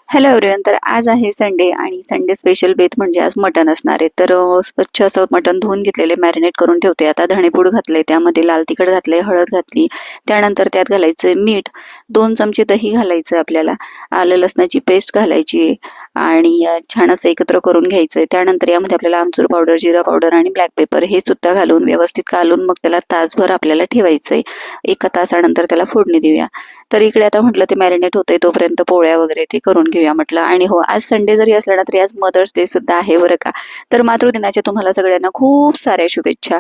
Hello everyone. तर आज आहे संडे आणि संडे स्पेशल बेत म्हणजे आज मटण असणार आहे. तर स्वच्छ असं मटण धुवून घेतलेले मॅरिनेट करून ठेवते. आता धणेपूड घातले, त्यामध्ये लाल तिखट घातले, हळद घातली, त्यानंतर त्यात घालायचं मीठ, 2 चमचे दही घालायचं, आपल्याला आलं लसणाची पेस्ट घालायची आणि छान असं एकत्र करून घ्यायचं. त्यानंतर यामध्ये आपल्याला आमचूर पावडर, जिरा पावडर आणि ब्लॅक पेपर हे सुद्धा घालून व्यवस्थित कालून मग त्याला तासभर आपल्याला ठेवायचंय. 1 तासानंतर त्याला फोडणी देऊया. तर इकडे आता म्हटलं ते मॅरिनेट होतंय तोपर्यंत पोळ्या वगैरे ते करून घेऊया म्हटलं. आणि हो, आज संडे जरी असला ना तरी आज मदर्स डे सुद्धा आहे बरं का. तर मातृदिनाच्या तुम्हाला सगळ्यांना खूप साऱ्या शुभेच्छा.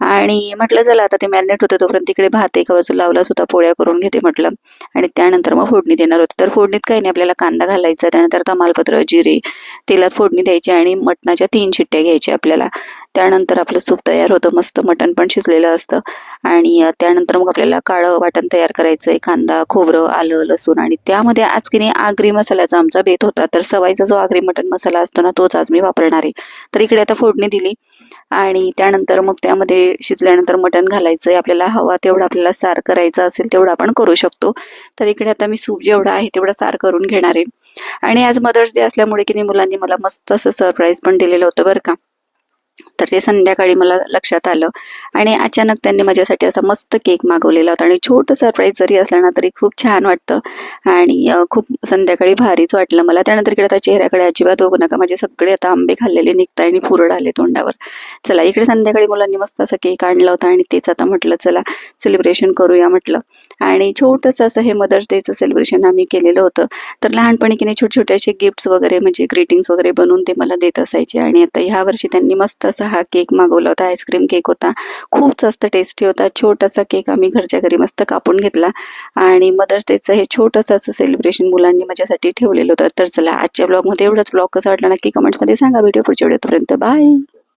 आणि म्हटलं चला आता ते मॅरिनेट होतं तोपर्यंत तिकडे भात एका बाजूला लावला सुद्धा, पोळ्या करून घेते म्हटलं. आणि त्यानंतर मग फोडणी देणार होते. तर फोडणीत काही नाही, आपल्याला कांदा घालायचा, त्यानंतर तमालपत्र, जिरे, तेलात फोडणी द्यायची आणि मटणाच्या 3 शिट्ट्या घ्यायच्या आपल्याला. त्यानंतर आपलं सूप तयार होतं, मस्त मटण पण शिजलेलं असतं. आणि त्यानंतर मग आपल्याला काळं वाटण तयार करायचं आहे. कांदा, खोबरं, आलं, लसूण, आणि त्यामध्ये आज की नाही आगरी मसाल्याचा आमचा बेत होता. तर सवाईचा जो आगरी मटण मसाला असतो ना तोच आज मी वापरणार आहे. तर इकडे आता फोडणी दिली आणि त्यानंतर मग त्यामध्ये शिजल्यानंतर मटण घालायचं आहे. आपल्याला हवा तेवढा आपल्याला सार करायचा असेल तेवढा आपण करू शकतो. तर इकडे आता मी सूप जेवढा आहे तेवढा सार करून घेणार आहे. आणि आज मदर्स डे असल्यामुळे की नाही मुलांनी मला मस्त असं सरप्राईज पण दिलेलं होतं बरं का. तर ते संध्याकाळी मला लक्षात आलं आणि अचानक त्यांनी माझ्यासाठी असा मस्त केक मागवलेला होता. आणि छोटं सरप्राईज जरी असलं ना तरी खूप छान वाटतं आणि खूप संध्याकाळी भारीच वाटलं मला. त्यानंतर इकडे आता चेहऱ्याकडे अजिबात बघू नका, माझे सगळे आता आंबे खाल्लेले निघताय आणि पुरड आले तोंडावर. चला, इकडे संध्याकाळी मुलांनी मस्त असा केक आणला होता आणि तेच आता म्हटलं चला सेलिब्रेशन करूया म्हटलं. आणि छोटंसं असं हे मदर्स डेचं सेलिब्रेशन आम्ही केलेलं होतं. तर लहानपणी की नाही छोटे छोटे असे गिफ्ट्स वगैरे म्हणजे ग्रीटिंग्स वगैरे बनवून ते मला देत असायचे. आणि आता ह्या वर्षी त्यांनी मस्त असा हा केक मागवला होता. आईस्क्रीम केक होता, खूप जास्त टेस्टी होता. छोटासा केक आम्ही घरच्या घरी मस्त कापून घेतला आणि मदर्स डेचं हे छोटंसं असं सेलिब्रेशन मुलांनी माझ्यासाठी ठेवलेलं होतं. तर चला, आजच्या ब्लॉगमध्ये एवढंच. ब्लॉग कसा वाटला नक्की कमेंट्समध्ये सांगा. व्हिडिओ पुढच्या व्हिडिओपर्यंत बाय.